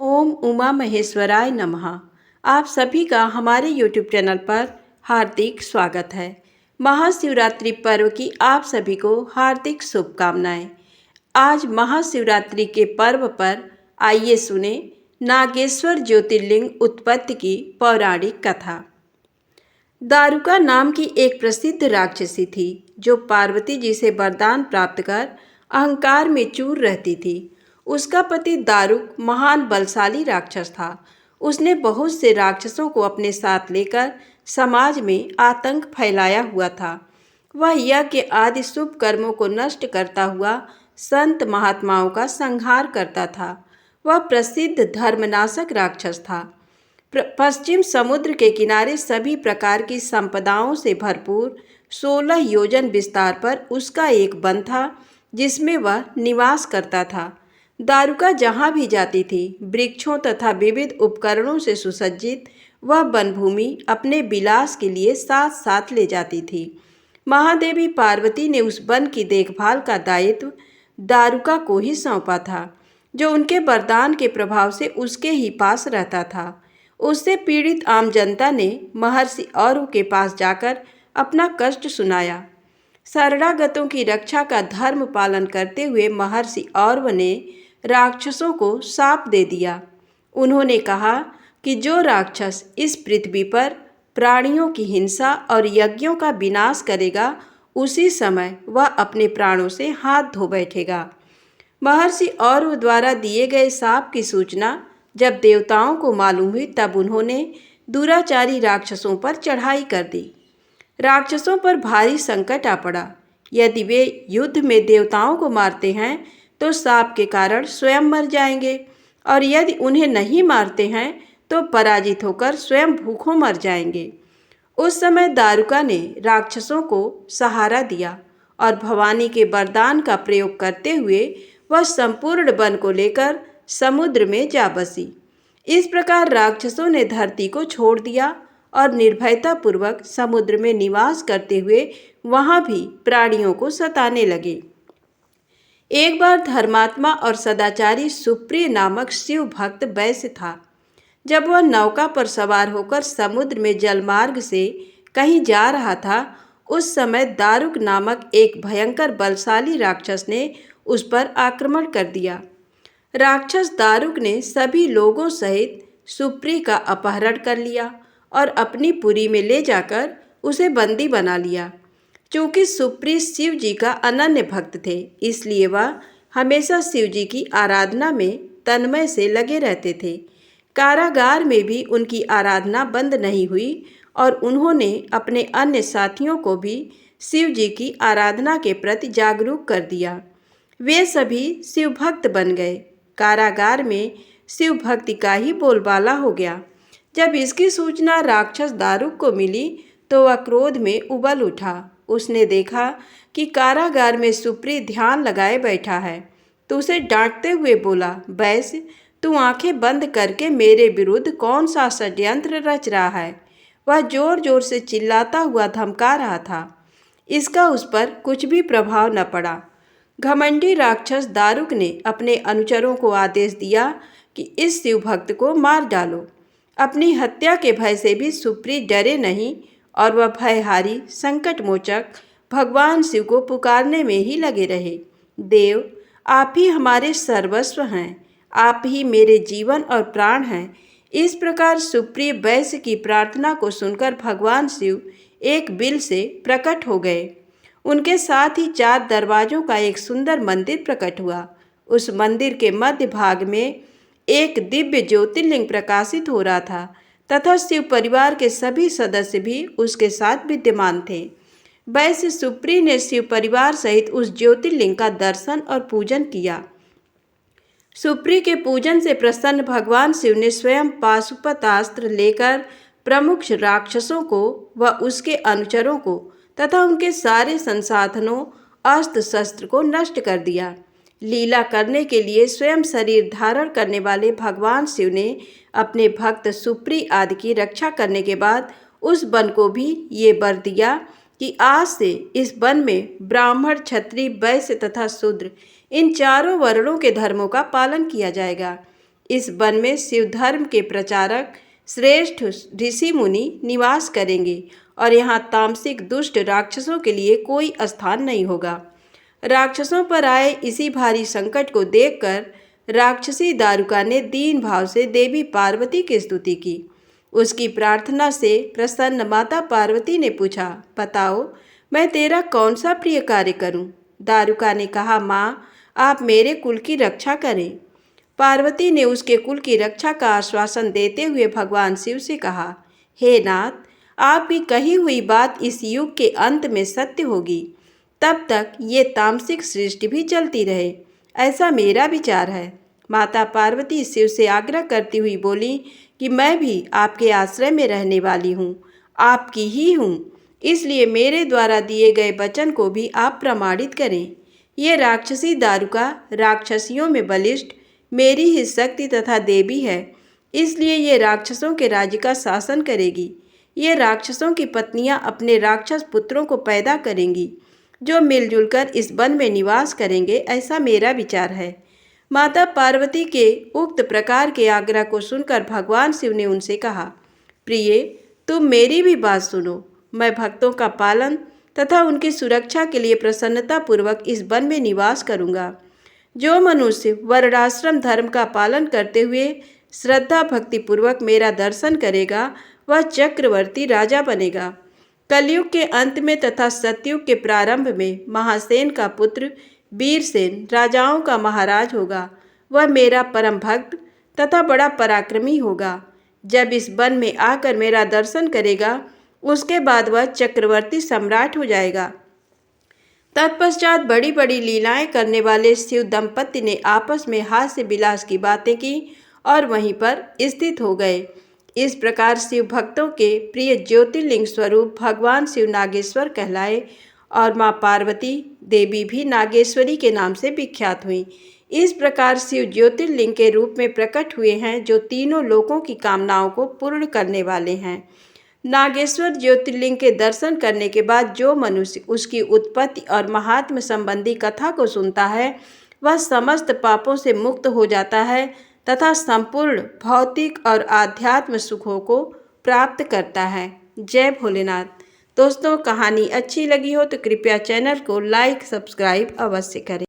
ओम उमा महेश्वराय नमः। आप सभी का हमारे YouTube चैनल पर हार्दिक स्वागत है। महाशिवरात्रि पर्व की आप सभी को हार्दिक शुभकामनाएं। आज महाशिवरात्रि के पर्व पर आइए सुने नागेश्वर ज्योतिर्लिंग उत्पत्ति की पौराणिक कथा। दारुका नाम की एक प्रसिद्ध राक्षसी थी जो पार्वती जी से वरदान प्राप्त कर अहंकार में चूर रहती थी। उसका पति दारुक महान बलशाली राक्षस था। उसने बहुत से राक्षसों को अपने साथ लेकर समाज में आतंक फैलाया हुआ था। वह यज्ञ आदि शुभ कर्मों को नष्ट करता हुआ संत महात्माओं का संहार करता था। वह प्रसिद्ध धर्मनाशक राक्षस था। पश्चिम समुद्र के किनारे सभी प्रकार की संपदाओं से भरपूर 16 योजन विस्तार पर उसका एक वन था जिसमें वह निवास करता था। दारुका जहाँ भी जाती थी, वृक्षों तथा विविध उपकरणों से सुसज्जित वह वनभूमि अपने विलास के लिए साथ साथ ले जाती थी। महादेवी पार्वती ने उस वन की देखभाल का दायित्व दारुका को ही सौंपा था, जो उनके वरदान के प्रभाव से उसके ही पास रहता था। उससे पीड़ित आम जनता ने महर्षि औरव के पास जाकर अपना कष्ट सुनाया। शरणागतों की रक्षा का धर्म पालन करते हुए महर्षि औरव ने राक्षसों को शाप दे दिया। उन्होंने कहा कि जो राक्षस इस पृथ्वी पर प्राणियों की हिंसा और यज्ञों का विनाश करेगा, उसी समय वह अपने प्राणों से हाथ धो बैठेगा। महर्षि औरव द्वारा दिए गए शाप की सूचना जब देवताओं को मालूम हुई, तब उन्होंने दुराचारी राक्षसों पर चढ़ाई कर दी। राक्षसों पर भारी संकट आ पड़ा। यदि वे युद्ध में देवताओं को मारते हैं तो शाप के कारण स्वयं मर जाएंगे, और यदि उन्हें नहीं मारते हैं तो पराजित होकर स्वयं भूखों मर जाएंगे। उस समय दारुका ने राक्षसों को सहारा दिया और भवानी के वरदान का प्रयोग करते हुए वह संपूर्ण वन को लेकर समुद्र में जा बसी। इस प्रकार राक्षसों ने धरती को छोड़ दिया और निर्भयतापूर्वक समुद्र में निवास करते हुए वहाँ भी प्राणियों को सताने लगे। एक बार धर्मात्मा और सदाचारी सुप्रिय नामक शिव भक्त वैश्य था। जब वह नौका पर सवार होकर समुद्र में जलमार्ग से कहीं जा रहा था, उस समय दारुक नामक एक भयंकर बलशाली राक्षस ने उस पर आक्रमण कर दिया। राक्षस दारुक ने सभी लोगों सहित सुप्री का अपहरण कर लिया और अपनी पुरी में ले जाकर उसे बंदी बना लिया। चूँकि सुप्री शिव जी का अनन्य भक्त थे, इसलिए वह हमेशा शिव जी की आराधना में तन्मय से लगे रहते थे। कारागार में भी उनकी आराधना बंद नहीं हुई और उन्होंने अपने अन्य साथियों को भी शिव जी की आराधना के प्रति जागरूक कर दिया। वे सभी शिव भक्त बन गए। कारागार में शिव भक्ति का ही बोलबाला हो गया। जब इसकी सूचना राक्षस दारुक को मिली तो वह क्रोध में उबल उठा। उसने देखा कि कारागार में सुप्री ध्यान लगाए बैठा है, तो उसे डांटते हुए बोला, वैश्य, तू आंखें बंद करके मेरे विरुद्ध कौन सा षड्यंत्र रच रहा है? वह जोर जोर से चिल्लाता हुआ धमका रहा था। इसका उस पर कुछ भी प्रभाव न पड़ा। घमंडी राक्षस दारुक ने अपने अनुचरों को आदेश दिया कि इस शिव भक्त को मार डालो। अपनी हत्या के भय से भी सुप्री डरे नहीं और वह भयहारी संकट मोचक भगवान शिव को पुकारने में ही लगे रहे। देव, आप ही हमारे सर्वस्व हैं, आप ही मेरे जीवन और प्राण हैं। इस प्रकार सुप्रिय वैश्य की प्रार्थना को सुनकर भगवान शिव एक बिल से प्रकट हो गए। उनके साथ ही 4 दरवाजों का एक सुंदर मंदिर प्रकट हुआ। उस मंदिर के मध्य भाग में एक दिव्य ज्योतिर्लिंग प्रकाशित हो रहा था तथा शिव परिवार के सभी सदस्य भी उसके साथ विद्यमान थे। वैश्य सुप्री ने शिव परिवार सहित उस ज्योतिर्लिंग का दर्शन और पूजन किया। सुप्री के पूजन से प्रसन्न भगवान शिव ने स्वयं पाशुपतास्त्र लेकर प्रमुख राक्षसों को व उसके अनुचरों को तथा उनके सारे संसाधनों अस्त्र शस्त्र को नष्ट कर दिया। लीला करने के लिए स्वयं शरीर धारण करने वाले भगवान शिव ने अपने भक्त सुप्री आदि की रक्षा करने के बाद उस वन को भी ये वर दिया कि आज से इस वन में ब्राह्मण, क्षत्रिय, वैश्य तथा शूद्र इन चारों वर्णों के धर्मों का पालन किया जाएगा। इस वन में शिव धर्म के प्रचारक श्रेष्ठ ऋषि मुनि निवास करेंगे और यहाँ तामसिक दुष्ट राक्षसों के लिए कोई स्थान नहीं होगा। राक्षसों पर आए इसी भारी संकट को देखकर राक्षसी दारुका ने दीन भाव से देवी पार्वती की स्तुति की। उसकी प्रार्थना से प्रसन्न माता पार्वती ने पूछा, बताओ मैं तेरा कौन सा प्रिय कार्य करूं? दारुका ने कहा, माँ आप मेरे कुल की रक्षा करें। पार्वती ने उसके कुल की रक्षा का आश्वासन देते हुए भगवान शिव से कहा, हे नाथ, आपकी कही हुई बात इस युग के अंत में सत्य होगी। तब तक ये तामसिक सृष्टि भी चलती रहे, ऐसा मेरा विचार है। माता पार्वती शिव से आग्रह करती हुई बोली कि मैं भी आपके आश्रय में रहने वाली हूँ, आपकी ही हूँ, इसलिए मेरे द्वारा दिए गए वचन को भी आप प्रमाणित करें। ये राक्षसी दारुका राक्षसियों में बलिष्ठ मेरी ही शक्ति तथा देवी है, इसलिए ये राक्षसों के राज्य का शासन करेगी। ये राक्षसों की पत्नियां अपने राक्षस पुत्रों को पैदा करेंगी जो मिलजुल कर इस वन में निवास करेंगे, ऐसा मेरा विचार है। माता पार्वती के उक्त प्रकार के आग्रह को सुनकर भगवान शिव ने उनसे कहा, प्रिय तुम मेरी भी बात सुनो। मैं भक्तों का पालन तथा उनकी सुरक्षा के लिए प्रसन्नतापूर्वक इस वन में निवास करूँगा। जो मनुष्य वर्णाश्रम धर्म का पालन करते हुए श्रद्धा भक्ति पूर्वक मेरा दर्शन करेगा वह चक्रवर्ती राजा बनेगा। कलयुग के अंत में तथा सतयुग के प्रारंभ में महासेन का पुत्र वीरसेन राजाओं का महाराज होगा। वह मेरा परम भक्त तथा बड़ा पराक्रमी होगा। जब इस वन में आकर मेरा दर्शन करेगा उसके बाद वह चक्रवर्ती सम्राट हो जाएगा। तत्पश्चात बड़ी बड़ी लीलाएं करने वाले शिव दंपति ने आपस में हास्य विलास की बातें की और वहीं पर स्थित हो गए। इस प्रकार शिव भक्तों के प्रिय ज्योतिर्लिंग स्वरूप भगवान शिव नागेश्वर कहलाए और माँ पार्वती देवी भी नागेश्वरी के नाम से विख्यात हुई। इस प्रकार शिव ज्योतिर्लिंग के रूप में प्रकट हुए हैं जो तीनों लोकों की कामनाओं को पूर्ण करने वाले हैं। नागेश्वर ज्योतिर्लिंग के दर्शन करने के बाद जो मनुष्य उसकी उत्पत्ति और महात्म्य संबंधी कथा को सुनता है वह समस्त पापों से मुक्त हो जाता है तथा संपूर्ण भौतिक और आध्यात्म सुखों को प्राप्त करता है। जय भोलेनाथ। दोस्तों, कहानी अच्छी लगी हो तो कृपया चैनल को लाइक सब्सक्राइब अवश्य करें।